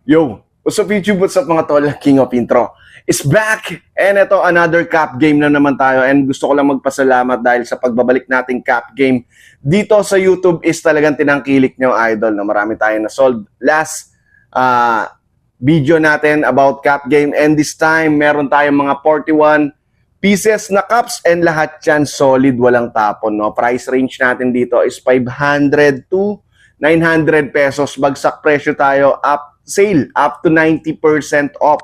Yo, what's up YouTube? What's up mga tol? King of Intro is back! And ito, another Cup game na naman tayo. And gusto ko lang magpasalamat dahil sa pagbabalik nating Cup game dito sa YouTube is talagang tinangkilik nyo, idol, na marami tayong na-solve. Last video natin about Cup game, and this time, meron tayong mga 41 pieces na cups and lahat yan solid, walang tapon. No? Price range natin dito is 500 to 900 pesos. Bagsak presyo tayo, sale up to 90% off.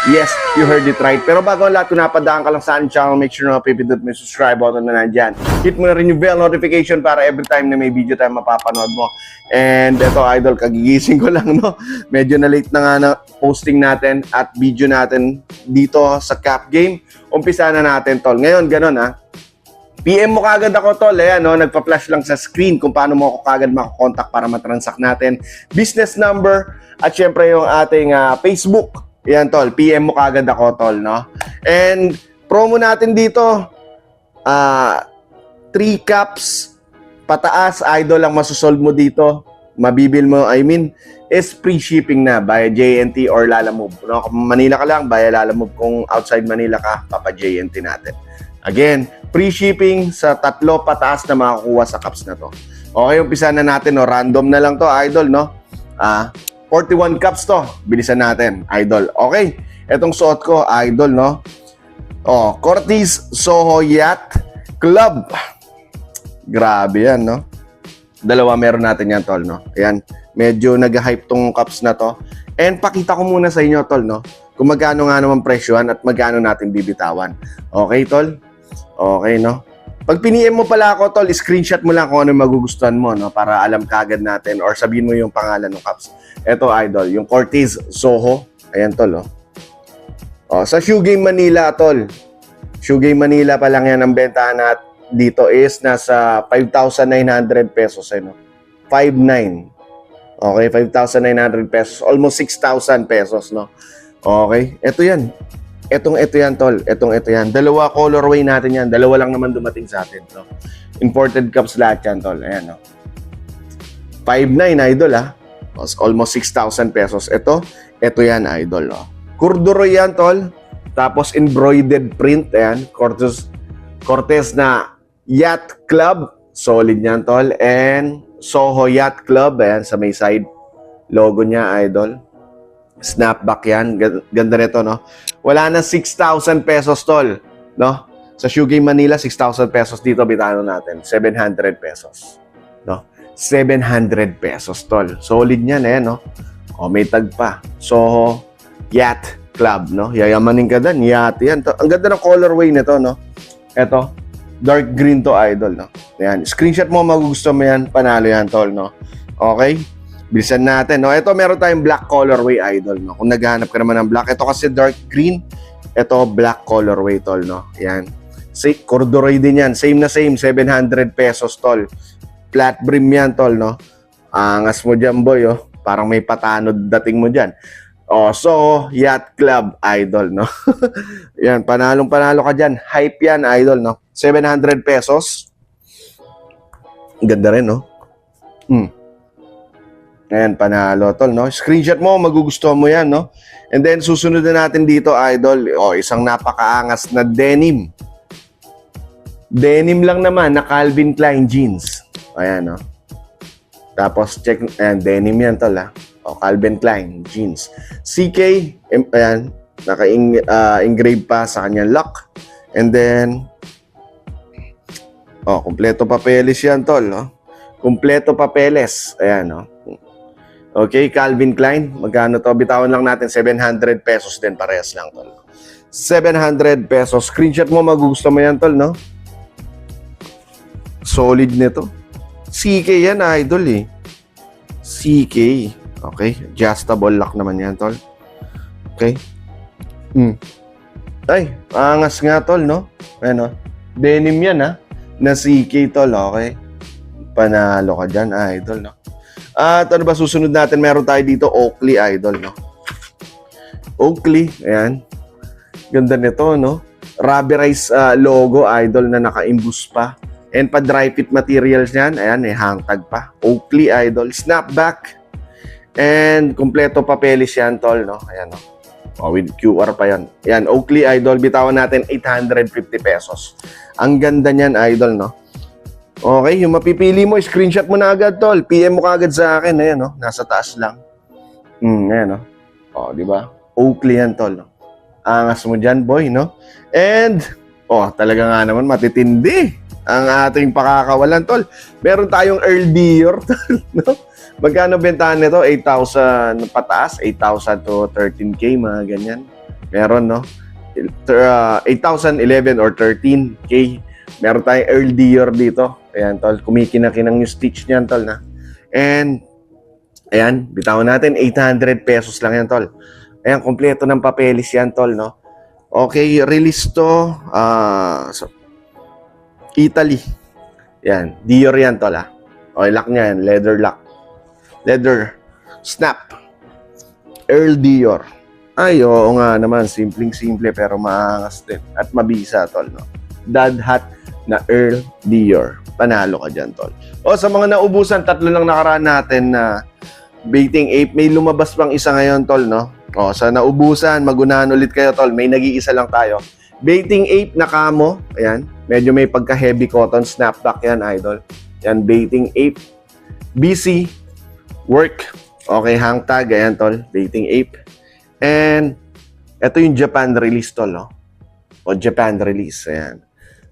Yes, you heard it right. Pero bago ang lahat, kung napadaan ka lang sa ating channel, make sure na mapipindot mo yung subscribe button na nandyan. Hit mo na rin yung bell notification para every time na may video tayo mapapanood mo. And eto, idol, kagigising ko lang, no? Medyo na late na nga na posting natin at video natin dito sa Cup game. Umpisa na natin, tol. Ngayon, ganun, ha? PM mo kagad ako, tol. Ayan, no? Nagpa-flash lang sa screen kung paano mo ako kagad makakontakt para matransact natin. Business number at syempre yung ating Facebook. Ayan, tol. PM mo kagad ako, tol, no? And promo natin dito, 3 cups pataas, idol, ang masusolve mo dito. Mabibil mo, is free shipping na via JNT or Lalamove. No? Kung Manila ka lang, via Lalamove. Kung outside Manila ka, papa-JNT natin. Again, free shipping sa 3 pataas na makakuha sa cups na to. Okay, umpisa na natin, no? Random na lang to, idol, no? 41 cups to. Bilisan natin, idol. Okay, etong suot ko, idol, no? Cortez Soho Yacht Club. Grabe yan, no? Dalawa meron natin yan, tol, no? Ayan, medyo nag-hype tong cups na to. And pakita ko muna sa inyo, tol, no? Kung magkano nga naman presyohan at magkano natin bibitawan. Okay, tol? Okay, no? Pag piniem mo pala ako, tol, screenshot mo lang kung ano yung magugustuhan mo, no? Para alam kagad natin or sabihin mo yung pangalan ng cups. Ito, idol, yung Cortez Soho. Ayan, tol, sa Shoe Game Manila, tol. Shoe Game Manila pa lang yan ang bentahan at dito is nasa 5,900 pesos, no? 5,900. Okay, 5,900 pesos. Almost 6,000 pesos, no? Okay, ito yan. Ito yan, tol. Ito yan. Dalawa colorway natin yan. Dalawa lang naman dumating sa atin, no? Imported cups lahat yan, tol. Ayan, no? 5,900, idol, ha? Almost 6,000 pesos. Ito yan, idol, no? Corduroy yan, tol. Tapos embroidered print, ayan. Cortez na Yacht Club. Solid yan, tol. And Soho Yacht Club, ayan, sa may side. Logo niya, idol. Snapback yan. Ganda nito, no? Wala na 6,000 pesos, tol. No? Sa Shoe Game Manila, 6,000 pesos. Dito, bitano natin. 700 pesos. No? 700 pesos, tol. Solid yan, no? May tag pa. Soho Yacht Club, no? Yayamanin ka dan. Yacht yan. Ang ganda ng colorway nito, no? Ito. Dark green to, idol, no? Ayan. Screenshot mo, magugusto mo yan. Panalo yan, tol, no? Okay? Bilisan natin, no? Ito, meron tayong black colorway, idol, no? Kung naghahanap ka naman ng black. Ito kasi dark green. Ito, black colorway, tol, no? Ayan. Corduroy din yan. Same na same. 700 pesos, tol. Flat brim yan, tol, no? Angas mo dyan, boy, oh. Parang may patanod dating mo dyan. So, Yacht Club, idol, no? Yan, panalong-panalo ka dyan. Hype yan, idol, no? 700 pesos. Ganda rin, no? Ayan, panalo, tol, no? Screenshot mo, magugustuhan mo yan, no? And then, susunod na natin dito, idol. Isang napakaangas na denim. Denim lang naman na Calvin Klein jeans. Ayan, no? Tapos, check, ayan, denim yan, tol, ha? Calvin Klein jeans. CK, ayan, naka-engrave pa sa kanyang lock. And then, kumpleto papeles yan, tol, no? Kumpleto papeles. Ayan, no? Okay, Calvin Klein. Magkano to? Bitawan lang natin. 700 pesos din. Parehas lang, tol. 700 pesos. Screenshot mo, magugusto mo yan, tol, no? Solid nito. CK yan, idol, eh. CK. Okay. Adjustable lock naman yan, tol. Okay. Ay, angas nga, tol, no? Ano? Denim yan, ha? Na CK, tol. Okay. Panalo ka dyan, idol, no? At ano ba susunod natin? Meron tayo dito Oakley, idol, no? Oakley, ayan. Ganda nito, no? Rubberized logo, idol, na naka-imbus pa. And pa dry fit materials niyan, ayan, hang tag pa. Oakley, idol. Snapback. And kompleto papeles yan, tol, no? Ayan, no? Oh, with QR pa yan. Yan, Oakley, idol. Bitawan natin 850 pesos. Ang ganda niyan, idol, no? Okay, yung mapipili mo, screenshot mo na agad, tol. PM mo kagad sa akin. Ayan, no? Nasa taas lang. Ayan, no? Oh, di ba? Oakley yan, tol, no? Angas mo dyan, boy, no? And, talaga nga naman, matitindi ang ating pakakawalan, tol. Meron tayong Earl Dior, tol, no? Magkano bentahan nito? 8,000 pataas, 8,000 to 13K, mga ganyan. Meron, no? 8,000, 11 or 13K. Meron tayong Earl Dior dito. Ayan, tol. Kumikinang-kinang yung stitch niyan, tol, na. And, ayan, bitawan natin, 800 pesos lang yan, tol. Ayan, kompleto ng papeles yan, tol, no? Okay, release to, Italy. Yan, Dior yan, tol, ha? Okay, lock niya yan, leather lock. Leather snap. Earl Dior. Ay, oo nga naman, simpleng-simple pero maangas din. At mabisa, tol, no? Dad hat na Earl Dior. Panalo ka dyan, tol. Sa mga naubusan, 3 lang nakaraan natin na baiting ape. May lumabas pang isa ngayon, tol, no? Sa naubusan, magunahan ulit kayo, tol. May nag-iisa lang tayo. Baiting ape na camo. Ayan. Medyo may pagka-heavy cotton. Snapback yan, idol. Yan, baiting ape. BC. Work. Okay, hang tag. Ayan, tol. Baiting ape. And, ito yung Japan release, tol, no? Japan release. Ayan.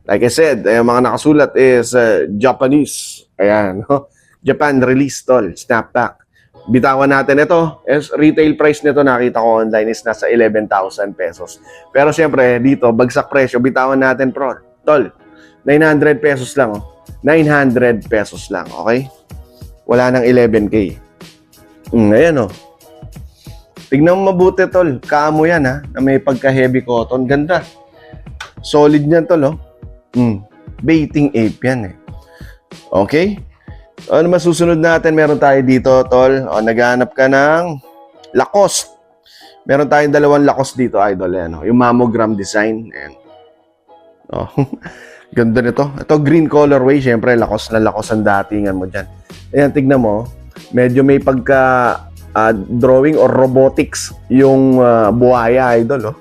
Like I said, yung mga nakasulat is Japanese. Ayan, no? Japan release, tol. Snapback. Bitawan natin ito. Retail price nito nakita ko online is nasa 11,000 pesos. Pero siyempre, dito, bagsak presyo. Bitawan natin, pro. Tol, 900 pesos lang. 900 pesos lang, okay? Wala nang 11K. Ayan, Tignan mo mabuti, tol. Kamo yan, ha? Na may pagka-heavy cotton. Ganda. Solid niyan, tol, Baiting ape yan, Okay? Ano masusunod natin? Meron tayo dito, tol. Naghahanap ka ng Lacoste. Meron tayong 2 Lacoste dito, idol. Ayan, yung mammogram design. Ayan. Ganda nito. Ito, green colorway. Siyempre, Lacoste na Lacoste ang datingan mo dyan. Ayan, tignan mo. Medyo may pagka drawing or robotics yung buhaya, idol.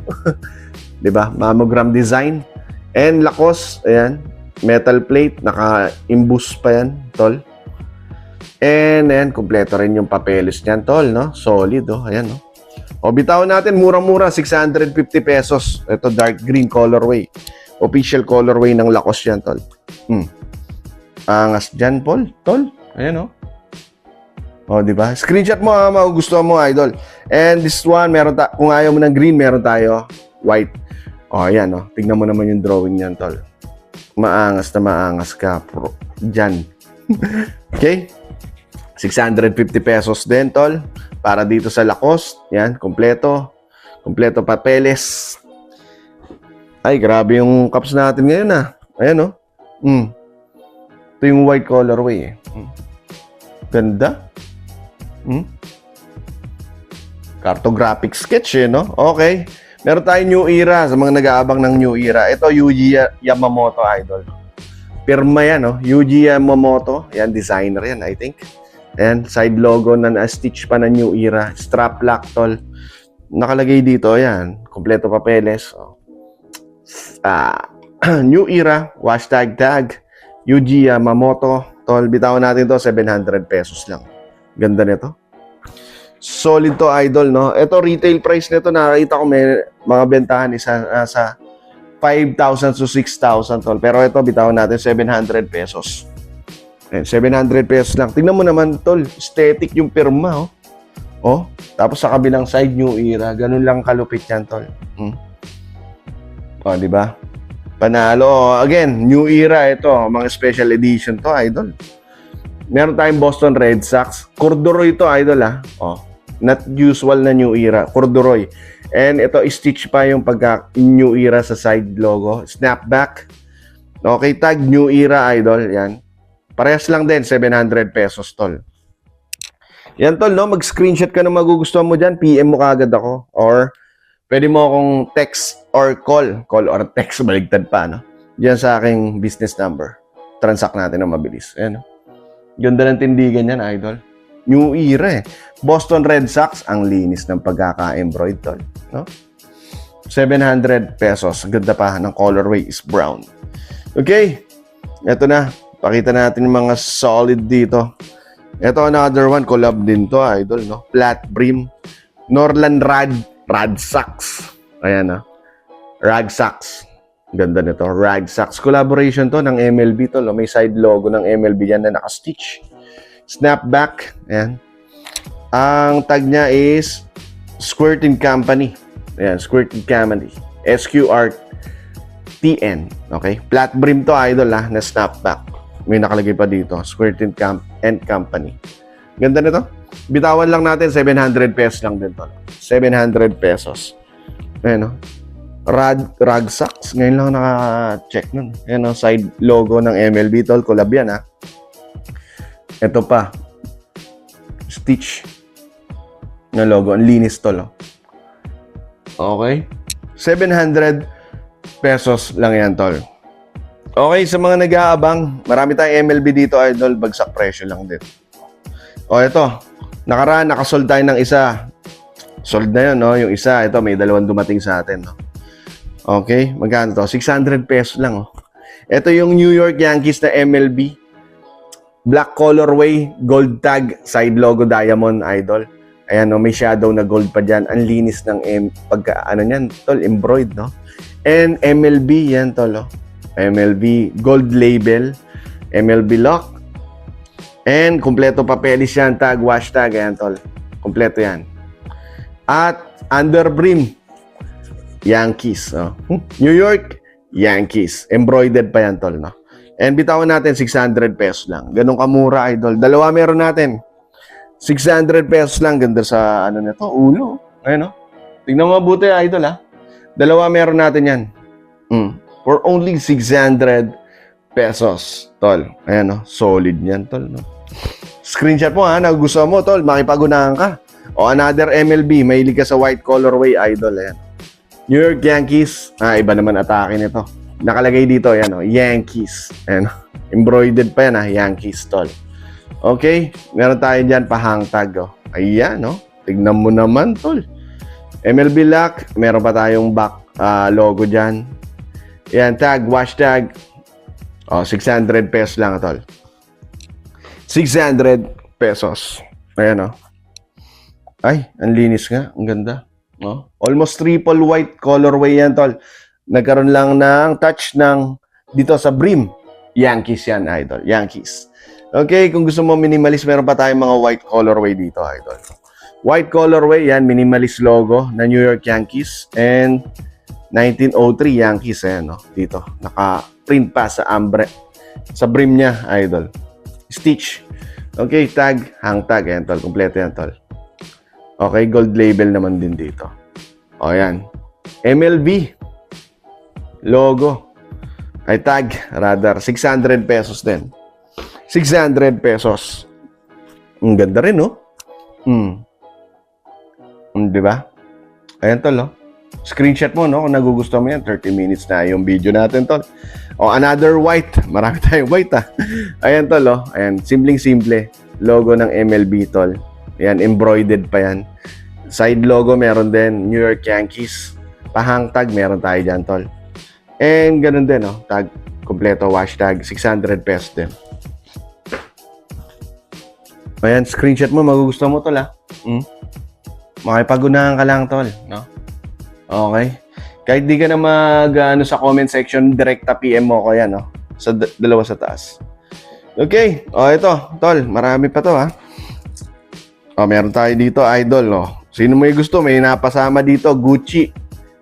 Diba? Mammogram design. And Lacoste, ayan. Metal plate. Naka-imbus pa yan, tol. And then, kumpleto rin yung papeles niyan, tol, no? Solid, ayan, no? Bitawan natin, murang-mura, 650 pesos. Ito, dark green colorway. Official colorway ng Lacoste yan, tol. Angas dyan, Paul, tol. Ayan, diba? Screenshot mo, magugustuhan mo, idol. And this one, kung ayaw mo ng green, meron tayo white. Ayan, tignan mo naman yung drawing niyan, tol. Maangas na maangas ka, pro. Dyan. Okay? 650 pesos din, tol. Para dito sa Lacoste. Yan, kompleto. Kompleto papeles. Ay, grabe yung cups natin ngayon, Ayan, Ito yung white colorway, Ganda. Cartographic sketch, no? Okay. Meron tayong New Era. Sa mga nag-aabang ng New Era. Ito, Yuji Yamamoto, idol. Pirma yan, Yuji Yamamoto. Yan, designer yan, I think. Ayan, side logo na na-stitch pa na New Era. Strap lock, tol. Nakalagay dito, ayan. Kompleto papeles. New Era, hashtag tag, Yuji Yamamoto. Tol, bitawan natin to 700 pesos lang. Ganda nito. Solid to, idol, no? Ito, retail price nito, nakita ko may mga bentahan isa sa 5,000 to 6,000, tol. Pero ito, bitawan natin 700 pesos. 700 pesos lang. Tingnan mo naman, tol. Aesthetic yung pirma, Tapos sa kabilang side, New Era. Ganun lang kalupit yan, tol. Di ba? Panalo. Again, New Era. Ito, mga special edition to, idol. Meron tayong Boston Red Sox. Corduroy to, idol, Not usual na New Era. Corduroy. And ito, stitch pa yung pagka-New Era sa side logo. Snapback. Okay, tag New Era, idol. Yan. Parehas lang din, 700 pesos, tol. Yan, tol, no? Mag-screenshot ka na magugustuhan mo dyan. PM mo kagad ako. Or, pwede mo akong text or call. Call or text, baligtad pa, no? Diyan sa aking business number. Transact natin na mabilis. Ayan, no? Ganda ng tindigan yan, idol. New era eh. Boston Red Sox, ang linis ng pagkaka-embroid, tol. No? 700 pesos. Ganda pa ng colorway is brown. Okay. Ito na. Pakita natin yung mga solid dito. Ito, another one. Collab din to, idol, no? Flat brim. Norland Rad Sox. Ayan, no? Rag Sox. Ganda nito. Rag Sox. Collaboration to ng MLB to. May side logo ng MLB yan na naka-stitch. Snapback. Ayan. Ang tag niya is Squirting Company. Ayan, Squirting Company. SQRTN. Okay? Flat brim to, idol, ha? Na snapback. May nakalagay pa dito. Squirting Company. Ganda nito. Bitawan lang natin. 700 pesos lang din to. 700 pesos. Ayan, no? Rag Sox. Ngayon lang naka-check nun. Ayan, no? Side logo ng MLB, tol. Collab yan, ha? Ito pa. Stitch na logo. Ang linis, tol. Oh. Okay? 700 pesos lang yan, tol. Okay, sa mga nag-aabang, marami tayong MLB dito, idol. Bagsak presyo lang din. O, ito. Nakaraan, nakasold tayo ng isa. Sold na yun, no? Yung isa, ito, may dalawang dumating sa atin, no? Okay, magkano to? 600 pesos lang, oh. Ito yung New York Yankees na MLB. Black colorway, gold tag, side logo diamond, idol. Ayan, no? May shadow na gold pa dyan. Ang linis ng pagka, ano yan, tol, embroid, no? And MLB, yan, tol, oh. MLB gold label, MLB lock, and kumpleto papelis yan, tag, wash tag, ayan, tol. Kumpleto yan. At under brim, Yankees, no? New York Yankees, embroidered pa yan, tol, no? And bitawan natin 600 pesos lang. Ganun kamura, idol. Dalawa meron natin. 600 pesos lang, ganda sa ano nito, ulo. Ayan, no? Tingnan mo mabuti, idol, ha. Dalawa meron natin yan. For only 600 pesos, tol. Ayan, no? Solid yan, tol, no? Screenshot mo, ha? Nagustuhan mo, tol. Makipagunahan ka. O another MLB. Mahilig ka sa white colorway, idol. Ayan. New York Yankees. Iba naman atake nito. Nakalagay dito, ayan, no? Yankees. Ayan, no? Embroidered pa yan, ha? Yankees, tol. Okay? Meron tayo dyan, pahang tag, oh. Ayan, no? Tignan mo naman, tol. MLB lock. Meron pa tayong back logo dyan. Yan, tag, wash tag. Oh, 600 pesos lang, tol. 600 pesos. Ayan, oh. Ay, ang linis nga. Ang ganda. Oh. Almost triple white colorway yan, tol. Nagkaroon lang ng touch ng dito sa brim. Yankees yan, idol. Yankees. Okay, kung gusto mo minimalist, meron pa tayong mga white colorway dito, idol. White colorway, yan, minimalist logo na New York Yankees. And 1903 Yankees, ayan, no? Dito, naka-print pa sa sa brim niya, idol. Stitch. Okay, tag, hang tag, ayan, tol. Kompleto yan, tol. Okay, gold label naman din dito. O, ayan. MLB. Logo. Ay, tag, rather. 600 pesos din. 600 pesos. Ang ganda rin, no? Diba? Ayan, tol, no? Screenshot mo, no? Kung nagugustuhan mo yan, 30 minutes na yung video natin, tol. O, another white. Marami tayong white, ha? Ayan, tol, oh. Ayan, simpleng-simple. Logo ng MLB, tol. Ayan, embroidered pa yan. Side logo, meron din. New York Yankees. Pahang tag, meron tayo dyan, tol. And, ganun din, no? Tag, kompleto, wash tag. 600 pesos din. Ayan, screenshot mo. Magugustuhan mo, tol, ha? Makipagunahan ka lang, tol, no? Okay. Kahit di ka na sa comment section, direkta PM mo ko yan, no? Sa dalawa sa taas. Okay. O, ito, tol. Marami pa to, ha? O, meron tayo dito, idol, no? Sino may gusto? May napasama dito, Gucci.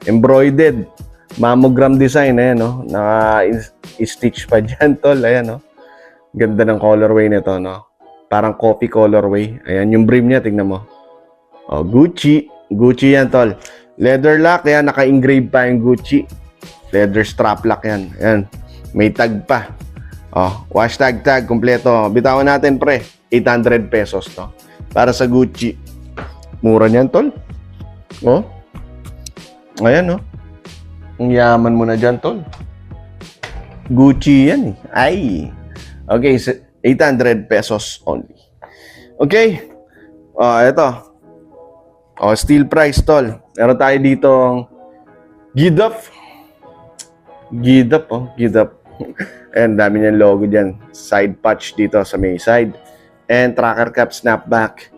Embroidered. Mammogram design, ayan, no? Naka-stitch pa dyan, tol. Ayan, no? Ganda ng colorway nito, no? Parang coffee colorway. Ayan, yung brim niya, tingnan mo. O, Gucci. Gucci yan, tol. Leather lock, yan, naka-engrave pa yung Gucci. Leather strap lock yan. Yan. May tag pa. Oh, wash tag, kompleto. Bitawan natin, pre. 800 pesos to. Para sa Gucci. Mura niyan, tol. Oh. Ayan, oh. Ang yaman mo na dyan, tol. Gucci yan, eh. Ay. Okay, 800 pesos only. Okay. Ito. Steel price, tol. Meron tayo dito Gidap. Gidap. And dami niyang logo dyan. Side patch dito sa may side. And tracker cap snapback.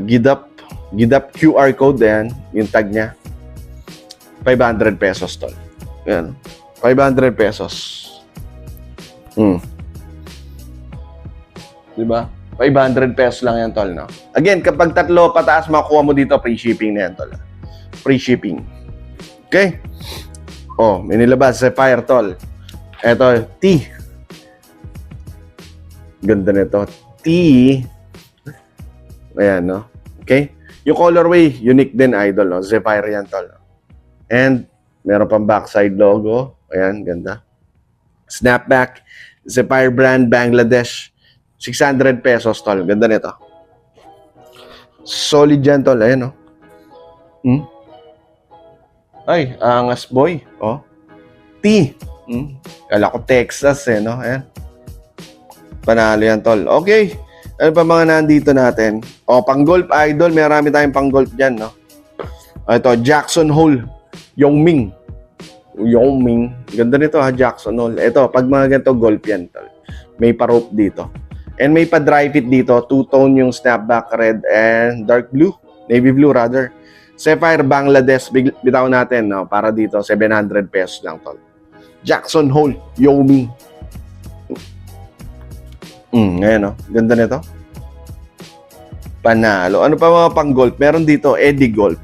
Gidap QR code. Ayan, yung tag niya. 500 pesos, tol. Ayan. 500 pesos. Diba? 500 pesos lang yan, tol, no? Again, kapag tatlo pataas, makuha mo dito, free shipping na yan, tol. Free shipping. Okay? May nilabas. Sapphire, tol. Ito, T. Ganda nito. T. Ayan, no? Okay? Yung colorway, unique din, idol, no? Sapphire yan, tol. And, meron pang backside logo. Ayan, ganda. Snapback. Sapphire brand, Bangladesh. 600 pesos, tol. Ganda nito. Solid yan, tol. Ayan, no? Ay, angas, boy. T. Kala ko Texas, no? Ayan. Panalo yan, tol. Okay. Ano pa mga nandito natin? Pang-golf, idol. Marami tayong pang-golf dyan, no? Ito, Jackson Hole. Yongming. Ganda nito, ha, Jackson Hole. Ito, pag mga ganito, golf yan, tol. May pa-rope dito. And may pa-dry fit dito. Two-tone yung snapback, red and dark blue. Navy blue, rather. Sapphire Bangladesh, bitaw natin, no? Para dito, 700 pesos lang, tol. Jackson Hole, Yongming. Ngayon, no? Ganda nito. Panalo. Ano pa mga pang-golf? Meron dito, Eddie Golf.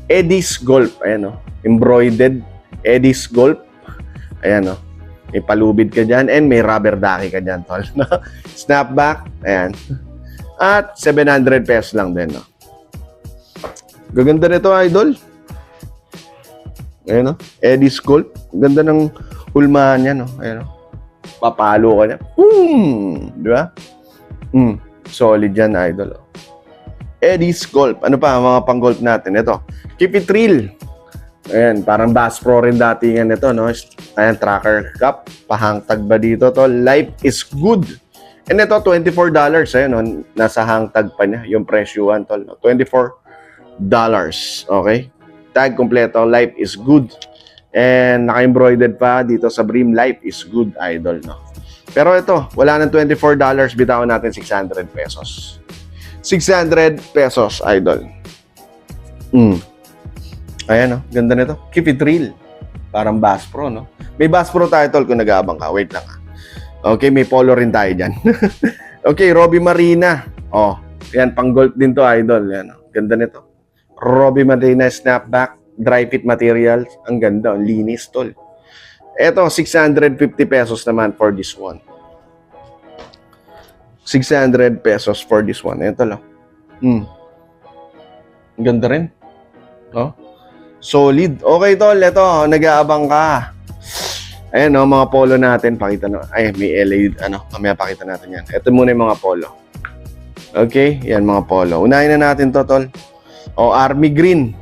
Eddie's Golf. Ayan, no? Embroidered. Eddie's Golf. Ayan, no? May palubid ka dyan and may rubber ducky ka dyan, tol. Snapback. Ayan. At 700 pesos lang din, no? Gaganda nito, idol. Ayan, no? Eddie's Golf. Ganda ng hulmahan niya, no? Ayan, no? Papalo ka niya. Di ba? Solid yan, idol. Eddie's Golf. Ano pa, mga pang-golf natin? Ito. Keep it real. Ayan, parang Bass Pro rin datingan ito, no? Ayan, tracker cup. Pahangtag ba dito, to? Life is good. And ito, $24. Ayan, no? Nasa hangtag pa niya. Yung presyuhan, tol. No? $24. Okay? Tag kompleto. Life is good. And naka-embroidered pa dito sa brim. Life is good, idol, no? Pero ito, wala nang $24. Bitawan natin 600 pesos. 600 pesos, idol. Ayan, no? Ganda nito. Keep it real. Parang Bass Pro, no? May Bass Pro tayo, tol, kung nag-aabang ka. Wait lang, ha? Okay, may polo rin tayo dyan. Okay, Robbie Marina. Yan, pang-golf din to, idol. Yan, no? Ganda nito. Robbie Marina snapback, dry fit materials. Ang ganda, linis, tol. Eto, 650 pesos naman for this one. 600 pesos for this one. Ito lang. Ang ganda rin. Solid. Okay, tol. Ito, nag-aabang ka. Ayan, no, mga polo natin. Pakita na. Ay, may LA, kamaya pakita natin yan. Ito muna yung mga polo. Okay, yan mga polo. Unahin na natin to, tol. Army green.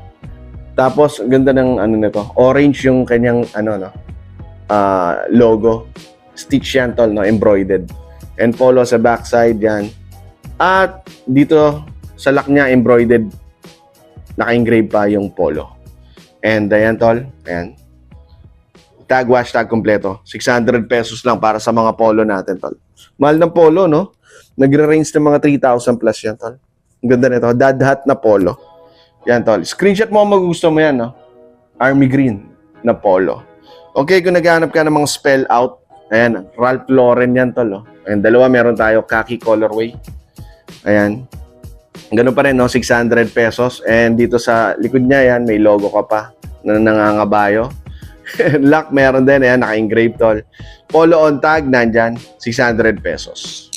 Tapos, ganda ng, nito. Orange yung kanyang, logo. Stitch yan, tol, no? Embroidered. And polo sa backside, yan. At, dito, sa lock niya, embroidered. Naka-engrave pa yung polo. And ayan, tol. Ayan. Tag, wash tag kompleto. 600 pesos lang para sa mga polo natin, tol. Mahal ng polo, no? Nagre-range ng mga 3,000 plus yan, tol. Ang ganda nito. Dad hat na polo. Yan, tol. Screenshot mo kung magugusto mo yan, no? Army green na polo. Okay, kung naghahanap ka ng mga spell out, ayan, Ralph Lauren yan, tol. Oh. Ayan, dalawa meron tayo. Khaki colorway. Ayan. Ganun pa rin, no? 600 pesos. And dito sa likod niya, yan, may logo ka pa na nangangabayo. Lock, meron din. Ayan, naka-engrave, tol. Polo on tag, nandyan. 600 pesos.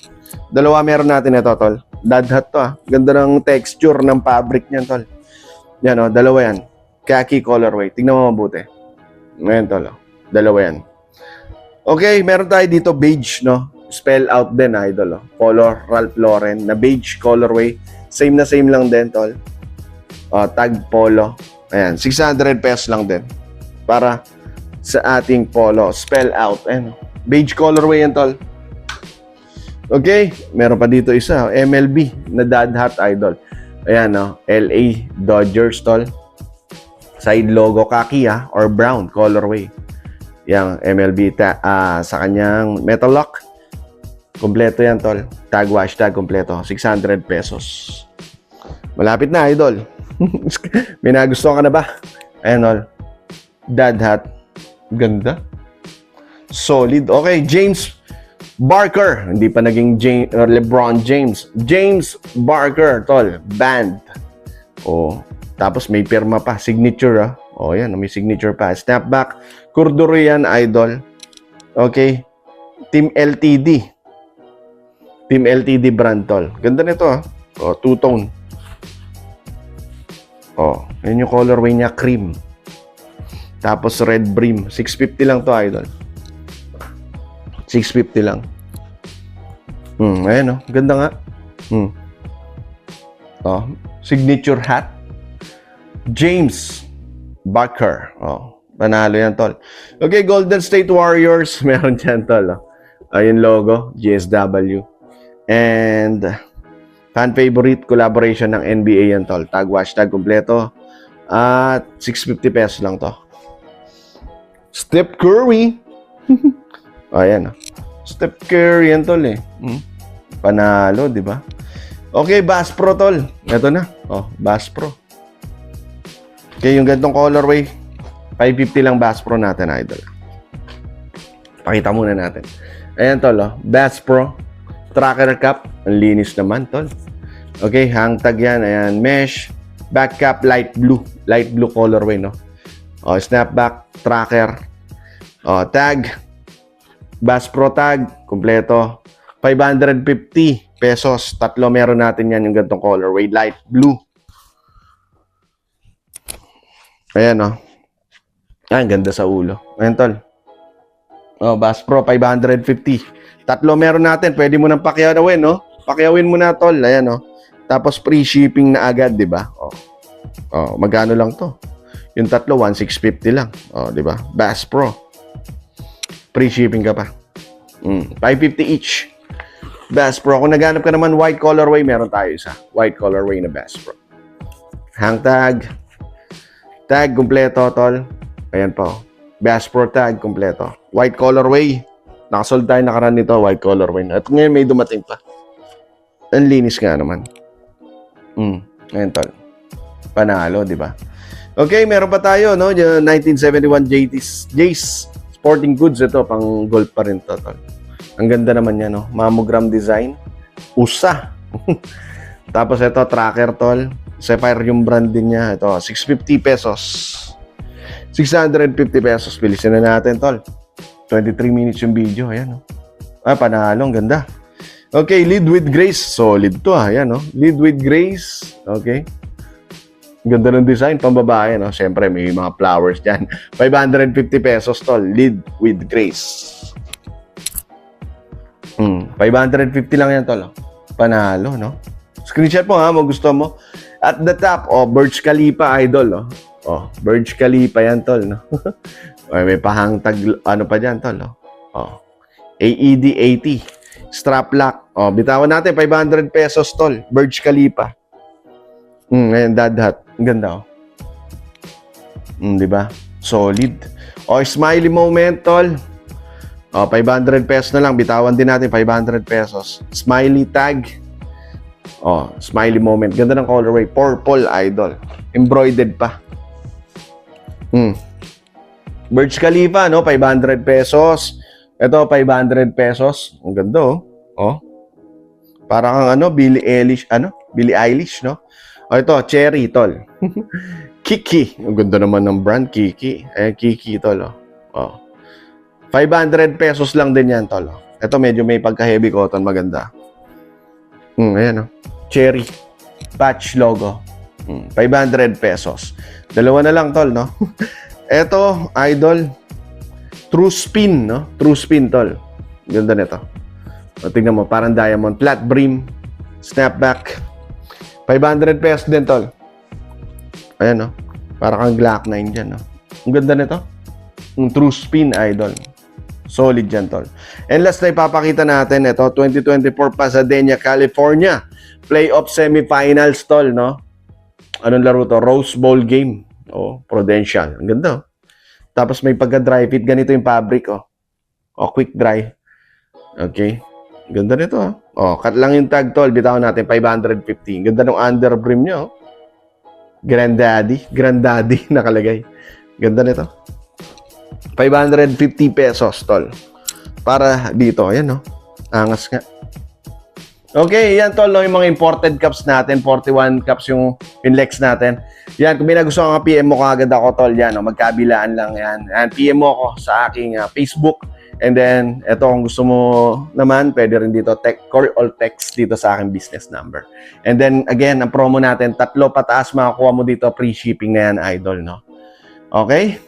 Dalawa meron natin ito, tol. Dad hat to, ah. Ganda ng texture ng fabric niyan, tol. Yan, oh. Dalawa yan. Khaki colorway. Tingnan mo mabuti. Ayan, tol. Oh. Dalawa yan. Okay, meron tayo dito beige, no? Spell out din, idol. Oh. Polo Ralph Lauren na beige colorway. Same na same lang din, tol. Tag polo. Ayan, 600 pesos lang din. Para sa ating polo. Spell out. Ayan. Beige colorway yan, tol. Okay, meron pa dito isa, MLB na dad hat, idol. Ayan, no? LA Dodgers, tol. Side logo khaki, or brown colorway. Yang MLB sa kanyang metal lock. Kompleto yan, tol. Tag wash tag kompleto. 600 pesos. Malapit na, idol. May nagustuhan ka na ba? Ayan, tol. Dad hat. Ganda. Solid. Okay, James Barker. Hindi pa naging LeBron James. James Barker, tol. Band. Oh. Tapos may pirma pa. Signature, Oh, yan. May signature pa. Snapback. Cordurian, idol. Okay. Team LTD. Team LTD brand, tol. Ganda nito, Oh, two-tone. Oh, yun yung colorway niya, cream. Tapos red brim. 650 lang to, idol. 650 lang. Ayan, ganda nga. Oh, signature hat. James Barker. Oh, panalo yan, tol. Okay, Golden State Warriors. Meron dyan, tol. Ayun logo, GSW. And fan favorite collaboration ng NBA yan, tol. Tag wash tag kompleto. At 650 pesos lang to. Steph Curry. Ayan. Steph Curry yan, tol, Panalo, di ba? Okay, Bass Pro, tol. Ito na. Oh, Bass Pro. Okay, yung gantong colorway, 550 lang Bass Pro natin, idol. Pakita muna natin. Ayan, tol, Bass Pro. Tracker cap. Ang linis naman, tol. Okay, hang tag yan. Ayan, mesh. Back cap, light blue. Light blue colorway, no? Oh, snapback, tracker. Oh, tag. Bass Pro tag, kompleto. 550 pesos. Tatlo meron natin yan yung gantong colorway. Light blue. Ayan, ang ganda sa ulo. Ayan, tol. Oh, Bass Pro, 550. Tatlo meron natin. Pwede mo nang pakyawin, Pakyawin mo na, tol. Ayan, Tapos free shipping na agad, di ba? Oh, magkano lang to? Yung tatlo, 1,650 lang. Oh, di ba? Bass Pro. Free shipping ka pa. 550 each. Bass Pro. Kung naghanap ka naman white colorway, meron tayo isa. White colorway na Bass Pro. Hang tag. Tag kompleto, tol. Ayan po. Bass Pro tag kompleto. White colorway. Nakasold tayo nakaraan nito, white colorway. At ngayon may dumating pa. Ang linis nga naman. Ayan, tol. Panalo, di ba? Okay, meron pa tayo, 1971 Jays Sporting Goods. Ito, pang golf pa rin to, tol. Ang ganda naman yan, Mammogram design. USA. Tapos ito, tracker, tol. Sapphire yung brand din niya. Ito, 650 pesos. 650 pesos. Bilisin na natin, tol. 23 minutes yung video. Ayan, panalo. Ang ganda. Okay, lead with grace. Solid to, Ayan, Lead with grace. Okay. Ganda ng design, pambabae, Siyempre, may mga flowers dyan. 550 pesos, tol. Lead with grace. 550 lang yan, tol. Panalo, Screenshot mo, mo gusto mo. At the top, Burj Khalifa, idol, Burj Khalifa yan, tol, May pahangtag, ano pa dyan, tol, AED 80. Strap lock. Bitawan natin, 500 pesos, tol. Burj Khalifa. Ngayon, dad hat. Ang ganda, di ba? Solid. Smiley moment, tol. 500 pesos na lang. Bitawan din natin, 500 pesos. Smiley tag. Smiley moment. Ganda ng colorway. Purple, idol. Embroidered pa. Burj Khalifa, 500 pesos. Ito, 500 pesos. Ang ganda, Parang Billie Eilish, Billie Eilish, ito, cherry, tol. Kiki. Ang ganda naman ng brand, Kiki. Kiki, tol, 500 pesos lang din yan, tol. Ito, medyo may pagka-heavy cotton, maganda. Ayan, cherry. Patch logo. 500 pesos. Dalawa na lang, tol, Ito, idol. True spin, True spin, tol. Ganda nito. Tingnan mo, parang diamond. Flat brim. Snapback. 500 pesos din, tol. Ayan, Parang kang Glock 9 dyan, Ang ganda nito. True spin, idol. Solid yan, tol. And last na ipapakita natin, ito, 2024 Pasadena, California. Playoff semifinals, tol, no? Anong laro to? Rose Bowl game. Oh, Prudential. Ang ganda, oh. Tapos may pagka-dry fit. Ganito yung fabric, oh. Oh, quick dry. Okay. Ganda nito, oh. Oh, cut lang yung tag, tol. Bitawan natin, 550. Ganda ng underbrim niya, oh. Granddaddy nakalagay. Ganda nito. 550 pesos, tol. Para dito, ayan, no? Angas nga. Okay, yan, tol, no? Yung mga imported cups natin, 41 cups yung Pinlex natin. Yan, kung may nagustuhan ka, PM mo kagad ako, tol, yan, no? Magkabilaan lang yan. Yan, PM mo ako sa aking Facebook. And then, eto, kung gusto mo naman, pwede rin dito, call or text dito sa aking business number. And then, again, ang promo natin, 3 pataas, makakuha mo dito, free shipping na yan, idol, no? Okay?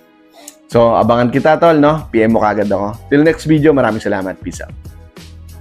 So, abangan kita, tol, no? PM mo kagad ako. Till next video, maraming salamat. Peace out.